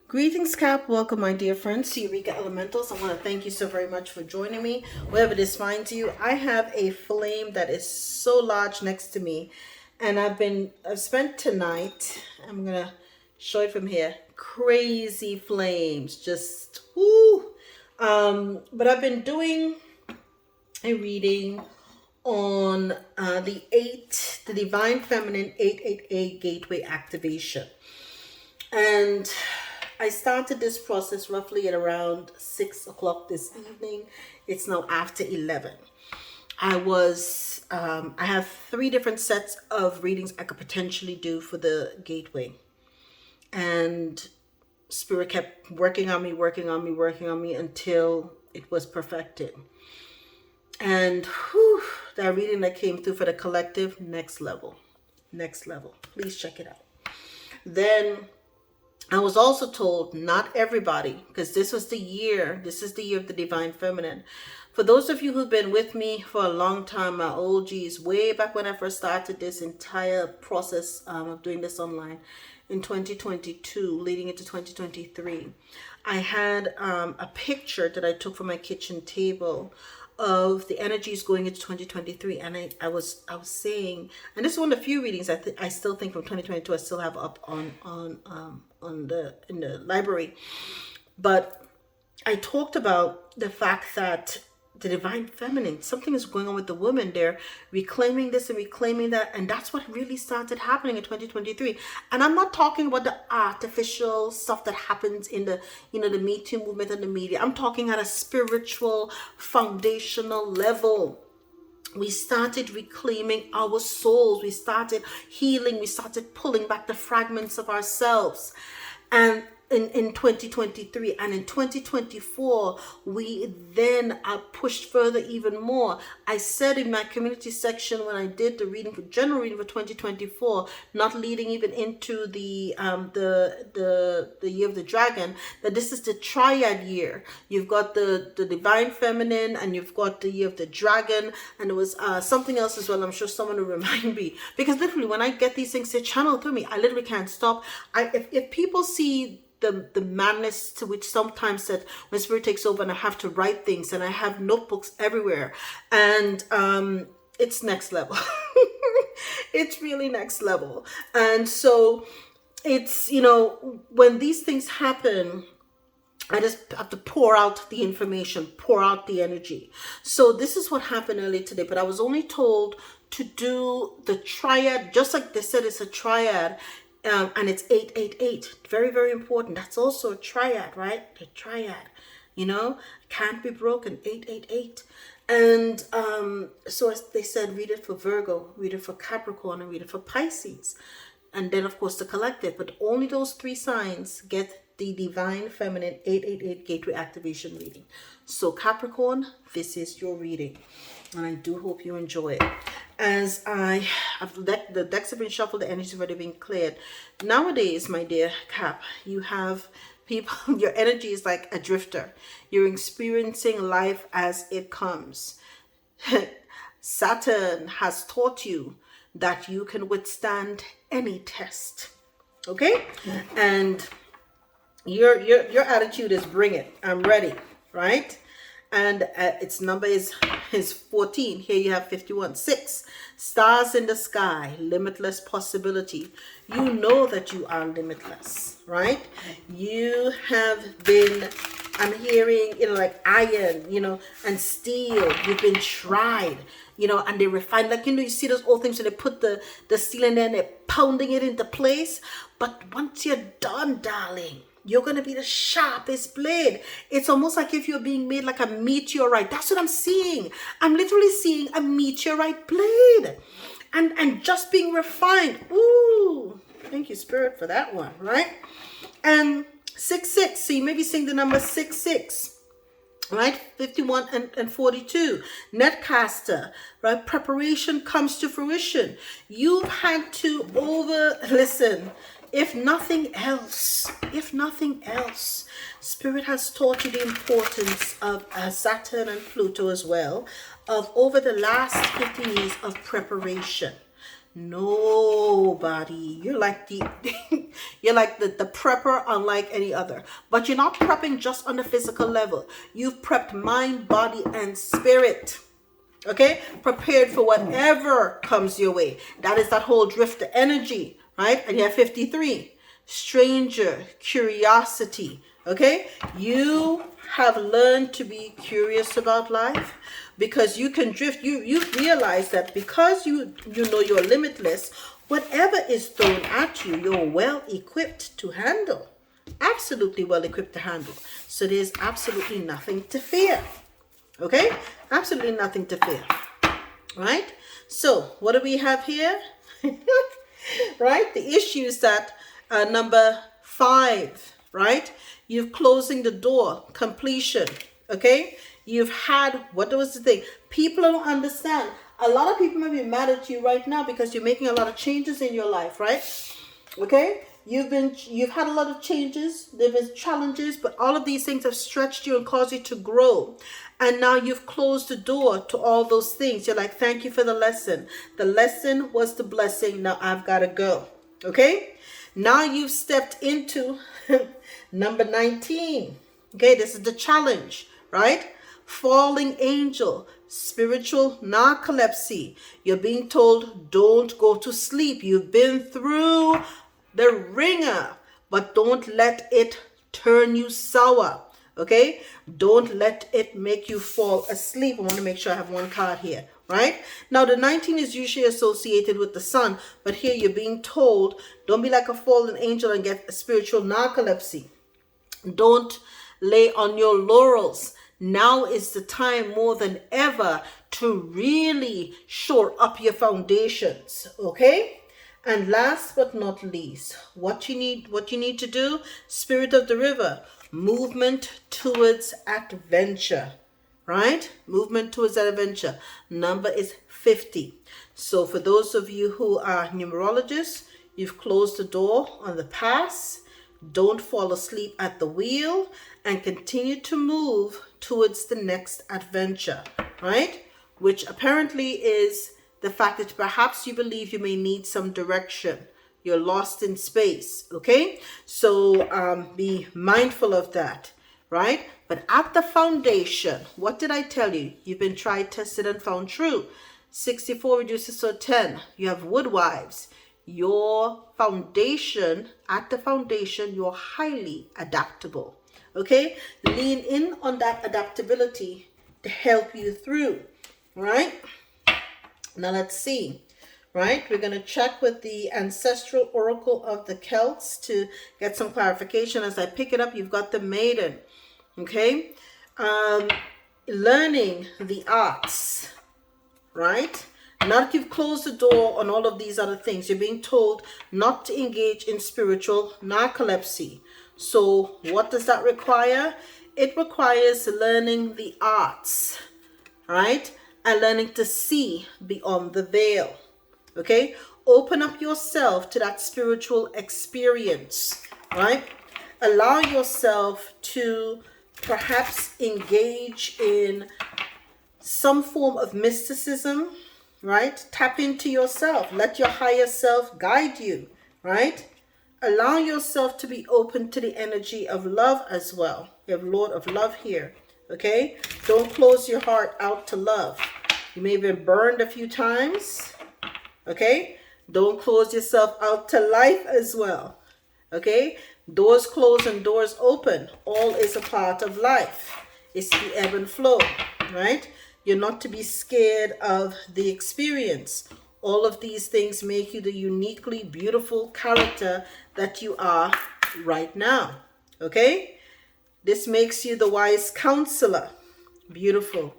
Greetings, Cap. Welcome, my dear friends, to Eureka Elementals. I want to thank you so very much for joining me. Wherever this finds you, I have a flame that is so large next to me, and I've spent tonight. I'm gonna show it from here. Crazy flames, just woo. But I've been doing a reading on the Divine Feminine 888 Gateway Activation. And I started this process roughly at around 6 o'clock this evening. It's now after 11. I have 3 different sets of readings I could potentially do for the gateway. And Spirit kept working on me until it was perfected. And that reading that came through for the collective, next level. Please check it out. Then I was also told not everybody, because this is the year of the Divine Feminine. For those of you who've been with me for a long time, my OGs, way back when I first started this entire process of doing this online in 2022, leading into 2023, I had a picture that I took from my kitchen table of the energies going into 2023, and I was saying, and this is one of the few readings I still think from 2022 I still have up in the library, but I talked about the fact that the Divine Feminine, something is going on with the woman. They're reclaiming this and reclaiming that, and that's what really started happening in 2023. And I'm not talking about the artificial stuff that happens in the the Me Too movement and the media. I'm talking at a spiritual, foundational level. We started reclaiming our souls. We started healing. We started pulling back the fragments of ourselves. And in 2023 and in 2024, we then are pushed further even more. I said in my community section when I did the reading for general reading for 2024, not leading even into the year of the dragon, that this is the triad year. You've got the Divine Feminine, and you've got the year of the dragon, and there was something else as well. I'm sure someone will remind me, because literally when I get these things, they channel through me. I literally can't stop. If people see the madness to which sometimes that when Spirit takes over and I have to write things and I have notebooks everywhere, and it's next level. It's really next level. And so it's, when these things happen, I just have to pour out the information, pour out the energy. So this is what happened earlier today, but I was only told to do the triad, just like they said it's a triad. And it's 888. Very, very important. That's also a triad, right? The triad, can't be broken. 888. And so as they said, read it for Virgo, read it for Capricorn, and read it for Pisces. And then, of course, the collective. But only those 3 signs get the Divine Feminine 888 Gateway Activation reading. So Capricorn, this is your reading. And I do hope you enjoy it. As the decks have been shuffled, the energy has already been cleared. Nowadays, my dear Cap, you have people, your energy is like a drifter. You're experiencing life as it comes. Saturn has taught you that you can withstand any test. Okay? And your attitude is bring it. I'm ready, right? And its number is 14. Here you have 51. 6. Stars in the sky. Limitless possibility. You know that you are limitless, right? You have been, I'm hearing, like iron, and steel. You've been tried, and they refine. Like, you see those old things when they put the steel in there and they're pounding it into place. But once you're done, darling, you're going to be the sharpest blade. It's almost like if you're being made like a meteorite. That's what I'm seeing. I'm literally seeing a meteorite blade. And just being refined. Ooh, thank you, Spirit, for that one, right? And 66. So you may be seeing the number 66. Right? 51 and 42. Netcaster, right? Preparation comes to fruition. You've had to listen. If nothing else, Spirit has taught you the importance of Saturn and Pluto as well, of over the last 15 years of preparation. Nobody. You're like the you're like the prepper unlike any other. But you're not prepping just on the physical level. You've prepped mind, body, and spirit. Okay? Prepared for whatever comes your way. That is that whole drifter energy, right? And you have 53. Stranger, curiosity. Okay? You have learned to be curious about life because you can drift. You realize that because you know you're limitless, whatever is thrown at you, you're well equipped to handle. Absolutely well equipped to handle. So there's absolutely nothing to fear. Okay? Absolutely nothing to fear. Right? So what do we have here? Right? The issue is that number 5, right? You've closing the door, completion. Okay? You've had, what was the thing? People don't understand. A lot of people may be mad at you right now because you're making a lot of changes in your life, right? Okay? You've had a lot of changes, there been challenges, but all of these things have stretched you and caused you to grow. And now you've closed the door to all those things. You're like, thank you for the lesson. The lesson was the blessing. Now I've got to go. Okay? Now you've stepped into number 19. Okay, this is the challenge, right? Falling angel, spiritual narcolepsy. You're being told, don't go to sleep. You've been through the ringer, but don't let it turn you sour. Okay? Don't let it make you fall asleep. I want to make sure I have one card here, right? Now, the 19 is usually associated with the sun, but here you're being told, don't be like a fallen angel and get a spiritual narcolepsy. Don't lay on your laurels. Now is the time more than ever to really shore up your foundations, okay? And last but not least, what you need to do, spirit of the river, movement towards adventure, right? Movement towards adventure. Number is 50. So for those of you who are numerologists, you've closed the door on the past. Don't fall asleep at the wheel and continue to move towards the next adventure, right? Which apparently is the fact that perhaps you believe you may need some direction. You're lost in space, okay? So be mindful of that, right? But at the foundation, what did I tell you? You've been tried, tested, and found true. 64 reduces to 10. You have woodwives. Your foundation, at the foundation, you're highly adaptable, okay? Lean in on that adaptability to help you through, right? Now let's see, right? We're going to check with the Ancestral Oracle of the Celts to get some clarification. As I pick it up, you've got the Maiden, okay? Learning the arts, right? Now that you've closed the door on all of these other things, you're being told not to engage in spiritual narcolepsy. So what does that require? It requires learning the arts, right? And learning to see beyond the veil. Okay? Open up yourself to that spiritual experience, right? Allow yourself to perhaps engage in some form of mysticism, right? Tap into yourself. Let your higher self guide you, right? Allow yourself to be open to the energy of love as well. You have Lord of Love here, okay? Don't close your heart out to love. You may have been burned a few times, okay? Don't close yourself out to life as well, okay? Doors closed and doors open. All is a part of life. It's the ebb and flow, right? You're not to be scared of the experience. All of these things make you the uniquely beautiful character that you are right now, okay? This makes you the wise counselor. Beautiful.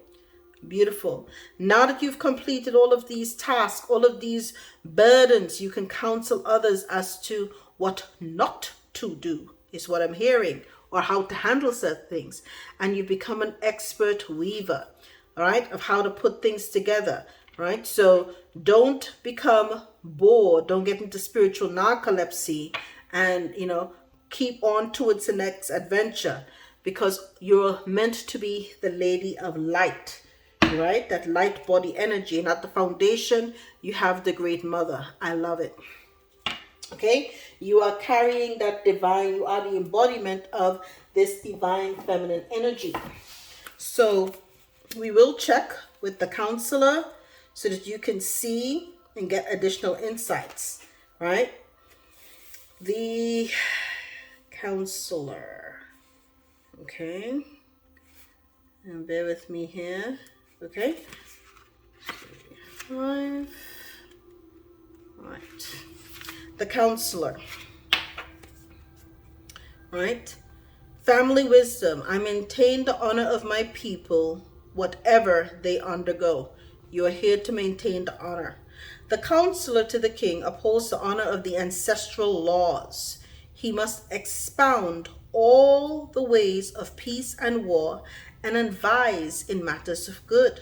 Beautiful. Now that you've completed all of these tasks, all of these burdens, you can counsel others as to what not to do, is what I'm hearing, or how to handle certain things. And you become an expert weaver, all right, of how to put things together, right? So don't become bored. Don't get into spiritual narcolepsy and, keep on towards the next adventure, because you're meant to be the lady of light. right? That light body energy. And at the foundation, you have the Great Mother. I love it. Okay, you are carrying that divine, you are the embodiment of this divine feminine energy. So we will check with the counselor so that you can see and get additional insights, right? The counselor. Okay, and bear with me here. Okay, 5. Right. The counselor. Right? Family wisdom. I maintain the honor of my people, whatever they undergo. You are here to maintain the honor. The counselor to the king upholds the honor of the ancestral laws. He must expound all the ways of peace and war and advise in matters of good.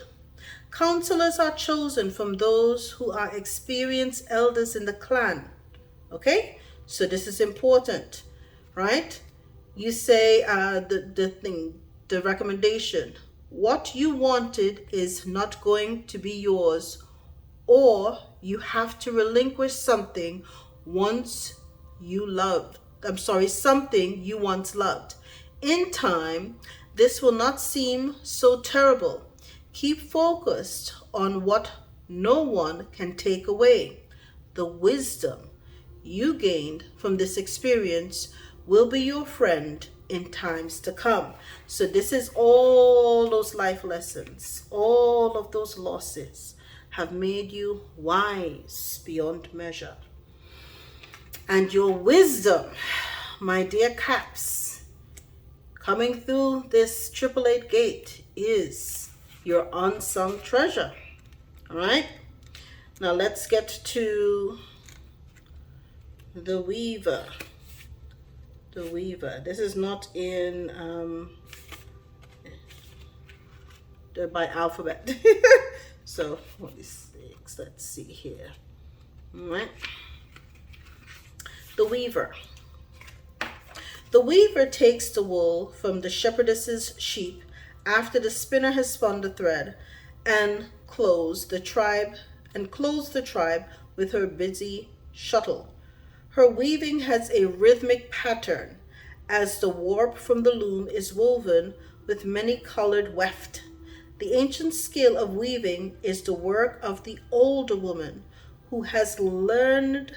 Counselors are chosen from those who are experienced elders in the clan. Okay? So this is important, right? You say the recommendation. What you wanted is not going to be yours, or you have to relinquish something something you once loved. In time, this will not seem so terrible. Keep focused on what no one can take away. The wisdom you gained from this experience will be your friend in times to come. So this is all those life lessons, all of those losses have made you wise beyond measure. And your wisdom, my dear Caps, coming through this 888 gate is your unsung treasure. All right. Now let's get to the Weaver. The Weaver. This is not in by alphabet. So 46. Let's see here. All right. The Weaver. The weaver takes the wool from the shepherdess's sheep after the spinner has spun the thread, and clothes the tribe with her busy shuttle. Her weaving has a rhythmic pattern as the warp from the loom is woven with many-colored weft. The ancient skill of weaving is the work of the older woman who has learned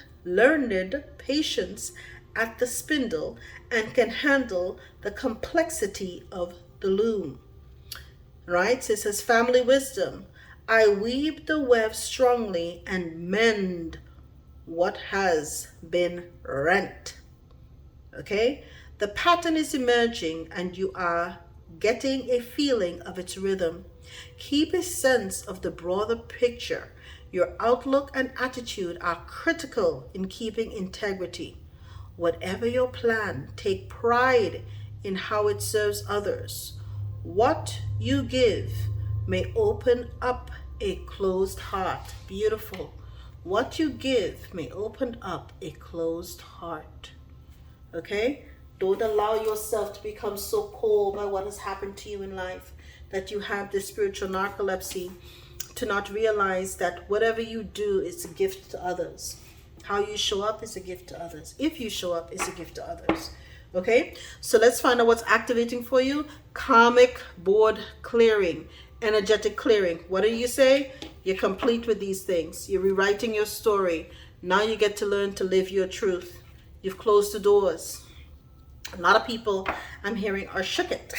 patience at the spindle and can handle the complexity of the loom. Right? So it says family wisdom. I weave the web strongly and mend what has been rent. Okay? The pattern is emerging and you are getting a feeling of its rhythm. Keep a sense of the broader picture. Your outlook and attitude are critical in keeping integrity. Whatever your plan, take pride in how it serves others. What you give may open up a closed heart. Beautiful. What you give may open up a closed heart. Okay? Don't allow yourself to become so cold by what has happened to you in life that you have this spiritual narcolepsy, to not realize that whatever you do is a gift to others. How you show up is a gift to others. If you show up, it's a gift to others. Okay? So let's find out what's activating for you. Karmic board clearing. Energetic clearing. What do you say? You're complete with these things. You're rewriting your story. Now you get to learn to live your truth. You've closed the doors. A lot of people I'm hearing are shook it.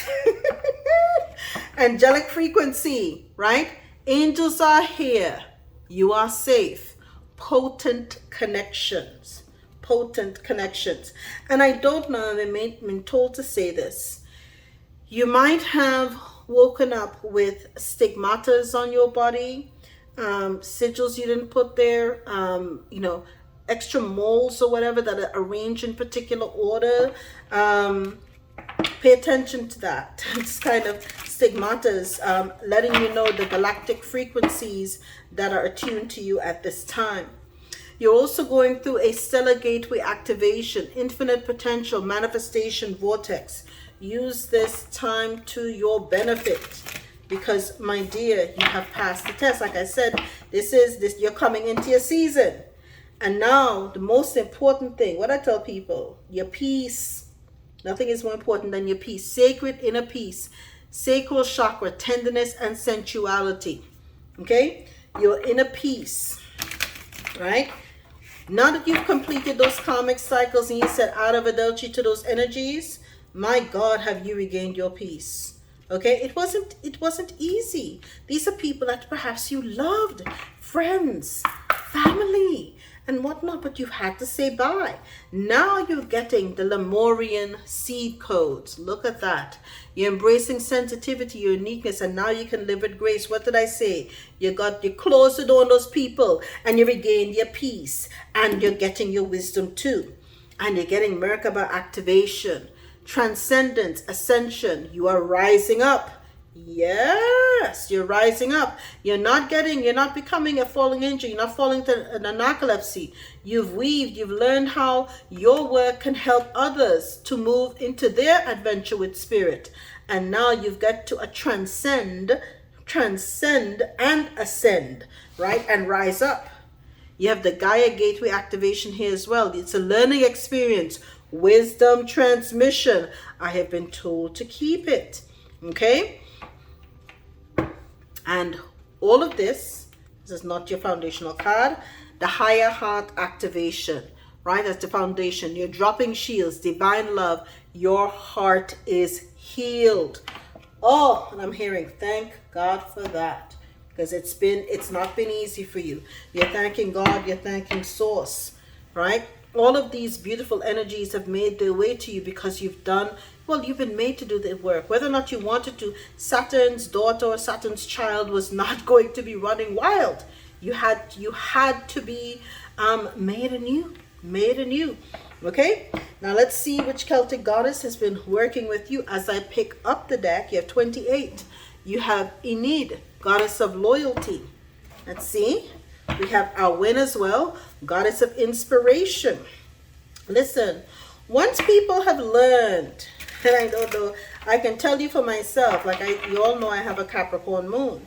Angelic frequency, right? Angels are here. You are safe. Potent connections. Potent connections. And I don't know, I've been told to say this. You might have woken up with stigmatas on your body, sigils you didn't put there, extra moles or whatever that are arranged in particular order. Pay attention to that. It's kind of stigmatas, letting you know the galactic frequencies that are attuned to you at this time. You're also going through a stellar gateway activation, infinite potential manifestation vortex. Use this time to your benefit. because, my dear, you have passed the test. Like I said, you're coming into your season. And now, the most important thing, what I tell people, your peace. Nothing is more important than your peace. Sacred inner peace. Sacral chakra, tenderness and sensuality. Okay? Your inner peace. Right? Now that you've completed those karmic cycles and you said out of adultery to those energies, my God, have you regained your peace? Okay, it wasn't easy. These are people that perhaps you loved, friends, family, and whatnot, but you've had to say bye. Now you're getting the Lemurian seed codes. Look at that. You're embracing sensitivity, your uniqueness, and now you can live with grace. What did I say? You closed the door on those people, and you regained your peace, and you're getting your wisdom too. And you're getting Merkaba activation, transcendence, ascension. You are rising up. Yes, you're rising up. You're not becoming a falling angel. You're not falling to an narcolepsy. You've learned how your work can help others to move into their adventure with spirit. And now you've got to transcend and ascend, right? And rise up. You have the Gaia Gateway activation here as well. It's a learning experience, wisdom transmission. I have been told to keep it. Okay? And all of this is not your foundational card. The higher heart activation, right? That's the foundation. You're dropping shields, divine love. Your heart is healed. Oh, and I'm hearing, thank God for that. Because it's not been easy for you. You're thanking God, you're thanking Source, right? All of these beautiful energies have made their way to you because you've been made to do the work. Whether or not you wanted to, Saturn's daughter or Saturn's child was not going to be running wild. You had to be made anew. Okay? Now let's see which Celtic goddess has been working with you. As I pick up the deck, you have 28. You have Enid, goddess of loyalty. Let's see. We have Awin as well, goddess of inspiration. Listen, once people have learned, and I don't know, I can tell you for myself, you all know I have a Capricorn moon.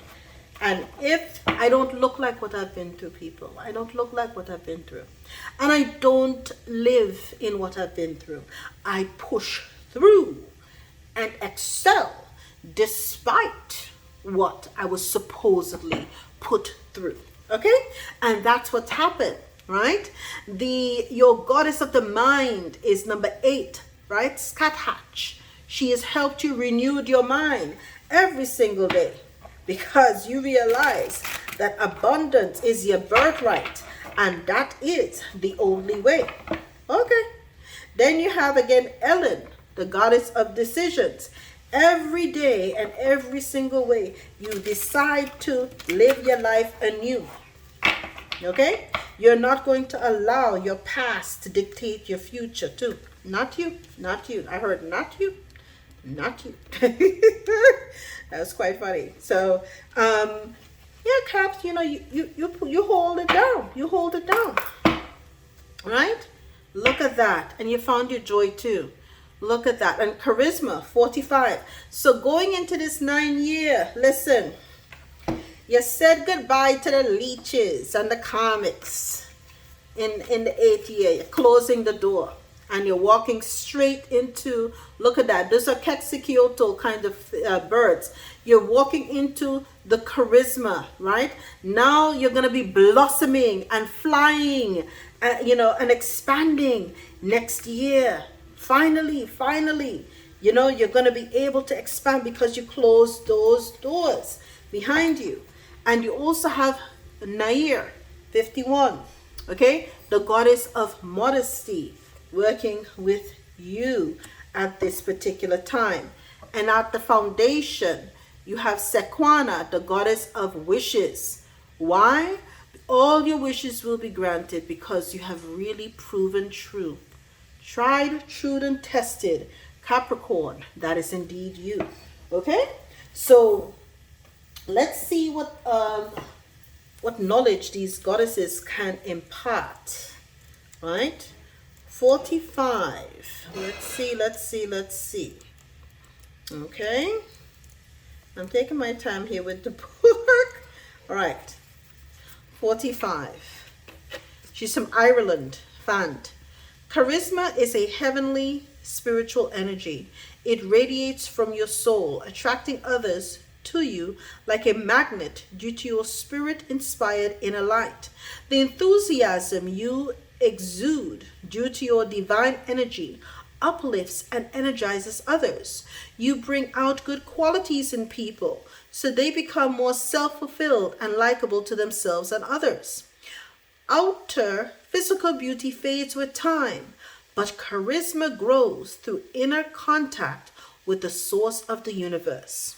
And if I don't look like what I've been through, people, I don't look like what I've been through. And I don't live in what I've been through. I push through and excel despite what I was supposedly put through. Okay? And that's what's happened, right? Your goddess of the mind is number 8, right? Skathatch. She has helped you renew your mind every single day because you realize that abundance is your birthright and that is the only way. Okay. Then you have again Ellen, the goddess of decisions. Every day and every single way, you decide to live your life anew. Okay? You're not going to allow your past to dictate your future too. Not you. I heard not you. That was quite funny. So, Caps, you hold it down. You hold it down. Right? Look at that. And you found your joy too. Look at that. And charisma, 45. So going into this 9 year, listen, you said goodbye to the leeches and the karmics in the 8th year. You're closing the door and you're walking straight into, look at that. Those are Quetzalcoatl kind of birds. You're walking into the charisma, right? Now you're going to be blossoming and flying, and expanding next year. Finally, you're going to be able to expand because you closed those doors behind you. And you also have Nair, 51, okay? The goddess of modesty working with you at this particular time. And at the foundation, you have Sequana, the goddess of wishes. Why? All your wishes will be granted because you have really proven true. Tried, true, and tested. Capricorn, that is indeed you. Okay? So, let's see what knowledge these goddesses can impart. Right? 45. Let's see. Okay? I'm taking my time here with the book. All right. 45. She's from Ireland. Fand. Charisma is a heavenly spiritual energy. It radiates from your soul, attracting others to you like a magnet due to your spirit-inspired inner light. The enthusiasm you exude due to your divine energy uplifts and energizes others. You bring out good qualities in people so they become more self-fulfilled and likable to themselves and others. Outer physical beauty fades with time, but charisma grows through inner contact with the source of the universe.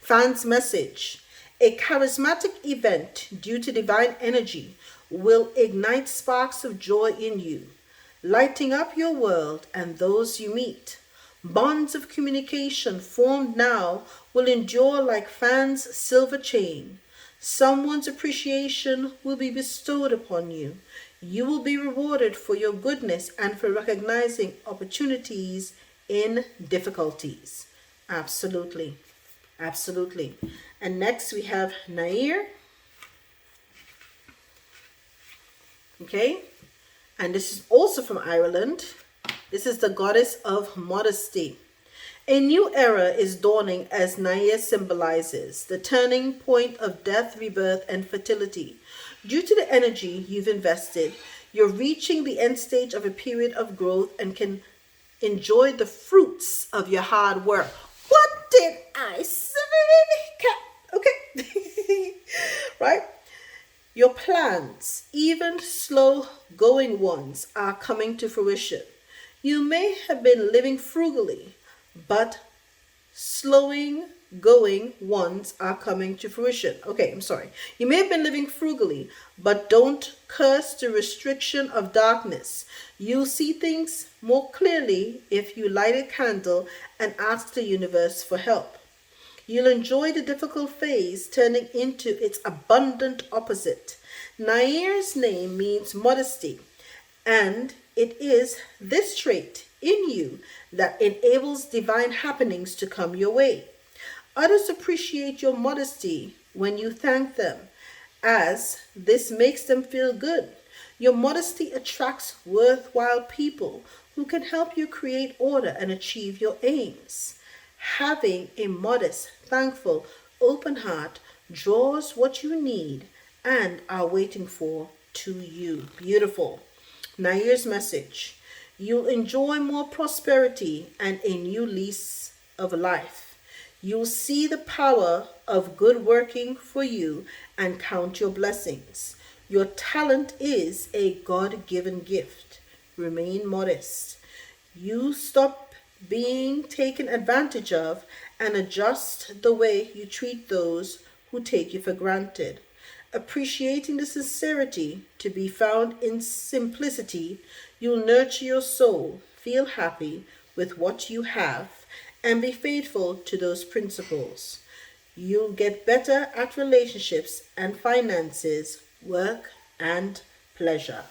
Fan's message: a charismatic event due to divine energy will ignite sparks of joy in you, lighting up your world and those you meet. Bonds of communication formed now will endure like Fan's silver chain. Someone's appreciation will be bestowed upon you. You will be rewarded for your goodness and for recognizing opportunities in difficulties. Absolutely. Absolutely. And next we have Nair. Okay. And this is also from Ireland. This is the goddess of modesty. A new era is dawning as Nair symbolizes the turning point of death, rebirth, and fertility. Due to the energy you've invested, you're reaching the end stage of a period of growth and can enjoy the fruits of your hard work. What did I say? Okay. Right? Your plans, even slow-going ones, are coming to fruition. You may have been living frugally, but slowing going ones are coming to fruition. Okay, I'm sorry. You may have been living frugally, but don't curse the restriction of darkness. You'll see things more clearly if you light a candle and ask the universe for help. You'll enjoy the difficult phase turning into its abundant opposite. Nair's name means modesty, and it is this trait in you that enables divine happenings to come your way. Others appreciate your modesty when you thank them, as this makes them feel good. Your modesty attracts worthwhile people who can help you create order and achieve your aims. Having a modest, thankful, open heart draws what you need and are waiting for to you. Beautiful. Nair's message: you'll enjoy more prosperity and a new lease of life. You'll see the power of good working for you and count your blessings. Your talent is a God-given gift. Remain modest. You stop being taken advantage of and adjust the way you treat those who take you for granted. Appreciating the sincerity to be found in simplicity, you'll nurture your soul, feel happy with what you have, and be faithful to those principles. You'll get better at relationships and finances, work and pleasure.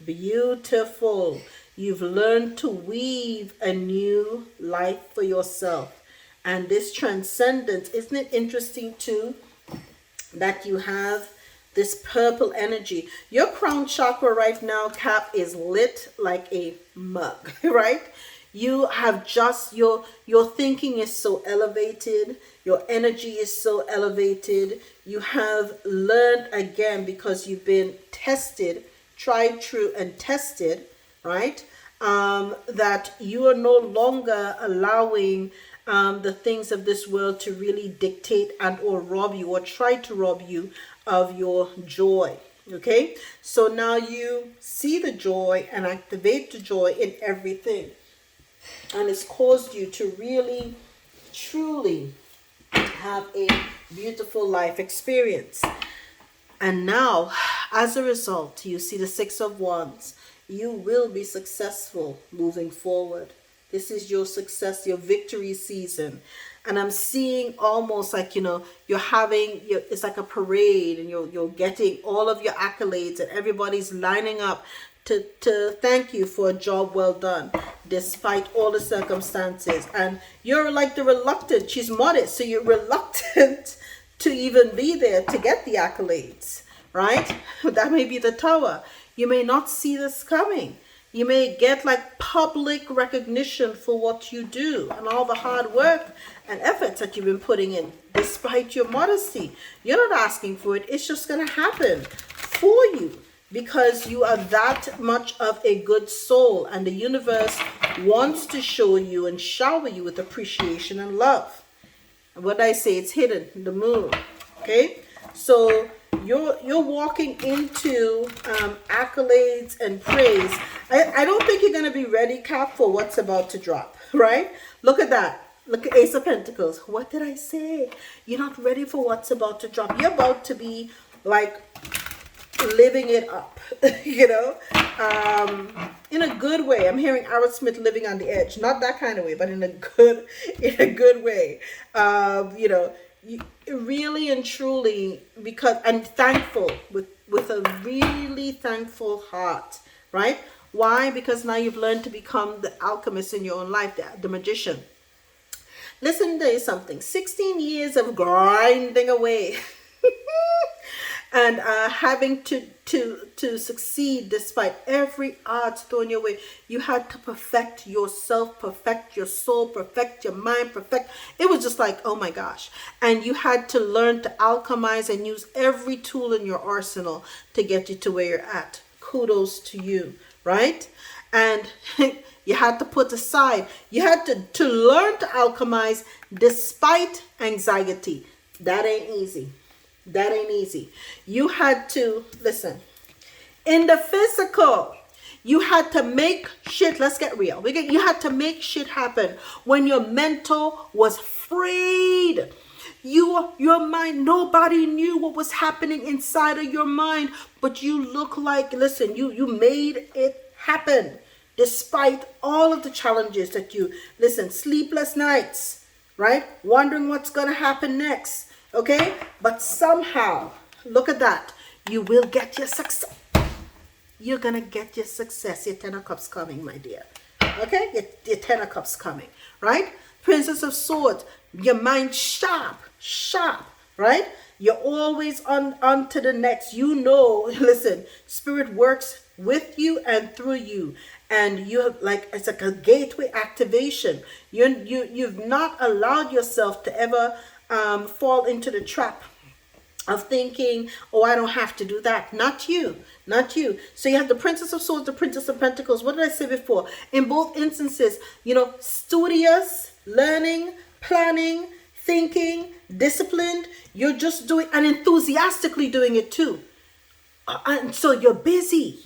Beautiful. You've learned to weave a new life for yourself. And this transcendence, isn't it interesting too, that you have this purple energy? Your crown chakra right now, Cap, is lit like a mug, right? You have just, your thinking is so elevated. Your energy is so elevated. You have learned again, because you've been tested, tried, true, and tested, right? That you are no longer allowing the things of this world to really dictate and or rob you or try to rob you of your joy. Okay, so now you see the joy and activate the joy in everything, and it's caused you to really truly have a beautiful life experience. And now, as a result, you see the Six of Wands. You will be successful moving forward. This is your success, your victory season. And I'm seeing almost like, you're having, it's like a parade, and you're getting all of your accolades, and everybody's lining up to thank you for a job well done, despite all the circumstances. And you're like the reluctant, she's modest, so you're reluctant to even be there to get the accolades, right? That may be the Tower. You may not see this coming. You may get like public recognition for what you do and all the hard work and efforts that you've been putting in, despite your modesty. You're not asking for it. It's just going to happen for you because you are that much of a good soul, and the universe wants to show you and shower you with appreciation and love. And what I say, it's hidden in the moon. Okay? So you're walking into accolades and praise. I don't think you're going to be ready, Cap, for what's about to drop, right? Look at that. Look at Ace of Pentacles. What did I say? You're not ready for what's about to drop. You're about to be like living it up, you know, in a good way. I'm hearing Aerosmith, living on the edge. Not that kind of way, but in a good way. You know, really and truly, because and thankful with a really thankful heart, right? Why? Because now you've learned to become the alchemist in your own life, the magician. Listen, there is something. 16 years of grinding away and having to succeed despite every odds thrown your way. You had to perfect yourself, perfect your soul, perfect your mind, perfect. It was just like, oh my gosh. And you had to learn to alchemize and use every tool in your arsenal to get you to where you're at. Kudos to you, right? And you had to put aside, you had to learn to alchemize despite anxiety. That ain't easy. That ain't easy. You had to, listen, in the physical, you had to make shit, let's get real. You had to make shit happen when your mental was freed. Your mind, nobody knew what was happening inside of your mind, but you look like, listen, you made it happen despite all of the challenges that you, listen, sleepless nights, right? Wondering what's going to happen next. Okay, but somehow, look at that. You will get your success. You're going to get your success. Your 10 of Cups coming, my dear. Okay, your 10 of Cups coming, right? Princess of Swords, your mind sharp, right? You're always on to the next. You know, listen, Spirit works with you and through you. And you have like, it's like a gateway activation. You've not allowed yourself to ever fall into the trap of thinking, oh, I don't have to do that. Not you. So you have the Princess of Swords, the Princess of Pentacles. What did I say before? In both instances, you know, studious, learning, planning, thinking, disciplined. You're just doing and enthusiastically doing it too. And so you're busy.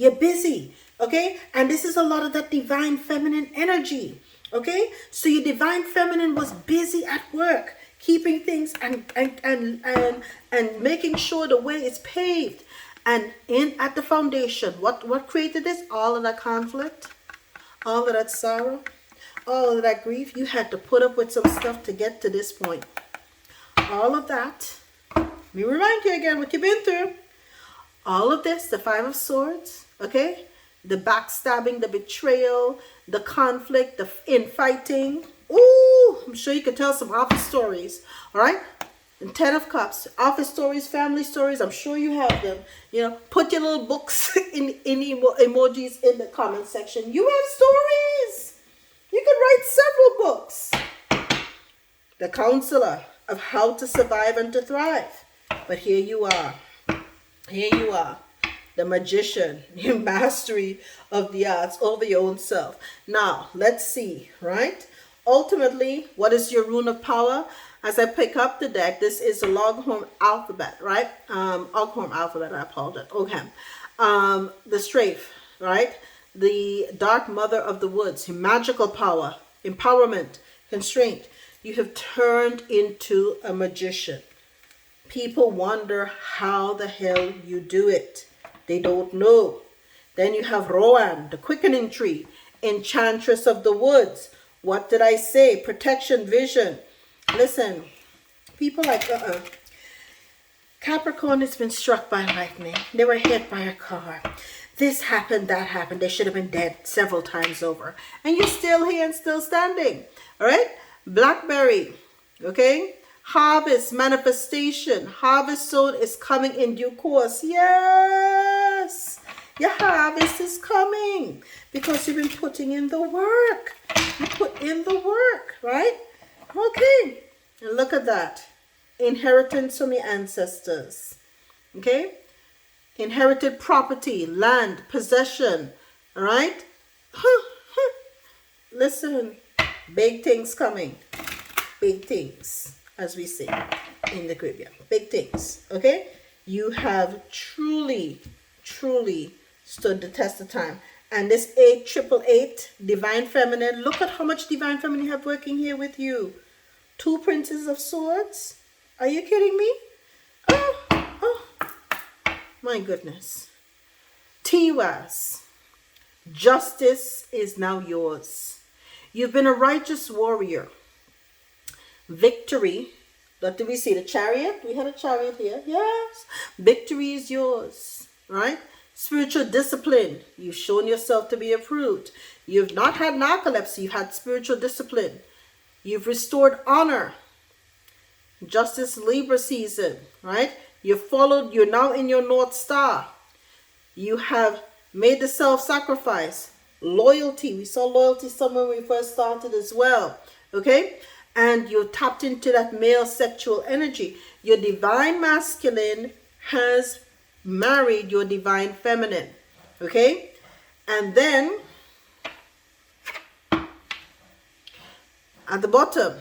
Okay. And this is a lot of that divine feminine energy. Okay. So your divine feminine was busy at work, keeping things and making sure the way is paved. And at the foundation, what created this? All of that conflict, all of that sorrow, all of that grief. You had to put up with some stuff to get to this point. All of that. Let me remind you again what you've been through. All of this, the Five of Swords, okay? The backstabbing, the betrayal, the conflict, the infighting. Ooh, I'm sure you could tell some office stories, all right? And 10 of Cups, office stories, family stories, I'm sure you have them. You know, put your little books in emojis in the comment section. You have stories. You can write several books. The Counselor of How to Survive and to Thrive. But here you are. The Magician, your mastery of the arts over your own self. Now, let's see, right? Ultimately, what is your rune of power? As I pick up the deck, this is the Longhorn alphabet, right? Longhorn alphabet, I apologize. Okay. The Strafe, right? The Dark Mother of the Woods, your magical power, empowerment, constraint. You have turned into a magician. People wonder how the hell you do it. They don't know. Then you have Rowan, the quickening tree, enchantress of the woods. What did I say? Protection, vision. Listen, people like, Capricorn has been struck by lightning. They were hit by a car. This happened, that happened. They should have been dead several times over. And you're still here and still standing. All right? Blackberry. Okay? Harvest, manifestation. Harvest sown is coming in due course. Yes. Your harvest is coming because you've been putting in the work. You put in the work, right? Okay. And look at that. Inheritance from your ancestors. Okay? Inherited property, land, possession. All right? Listen, big things coming. Big things, as we say in the Caribbean. Big things. Okay? You have truly stood the test of time. And this 8888, Divine Feminine, look at how much Divine Feminine you have working here with you. 2 Princes of Swords. Are you kidding me? Oh, my goodness. Tiwas, justice is now yours. You've been a righteous warrior. Victory. What do we see? The Chariot? We had a Chariot here. Yes. Victory is yours. Right? Spiritual discipline. You've shown yourself to be approved. You've not had narcolepsy. You've had spiritual discipline. You've restored honor. Justice Libra season. Right? You're now in your North Star. You have made the self-sacrifice. Loyalty. We saw loyalty somewhere when we first started as well. Okay? And you tapped into that male sexual energy. Your divine masculine has married your divine feminine. Okay? And then at the bottom,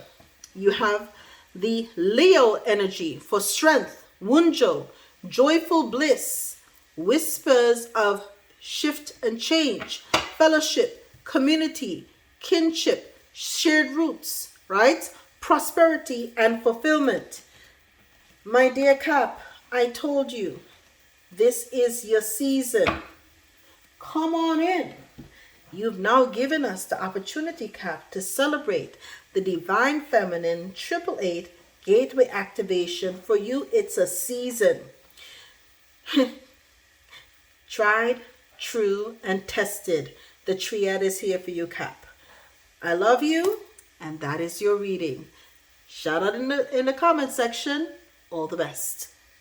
you have the Leo energy for strength, Wunjo, joyful bliss, whispers of shift and change, fellowship, community, kinship, shared roots, right? Prosperity and fulfillment. My dear Cap, I told you, this is your season. Come on in. You've now given us the opportunity, Cap, to celebrate the Divine Feminine 888 Gateway Activation. For you, it's a season. Tried, true, and tested. The triad is here for you, Cap. I love you, and that is your reading. Shout out in the comment section. All the best.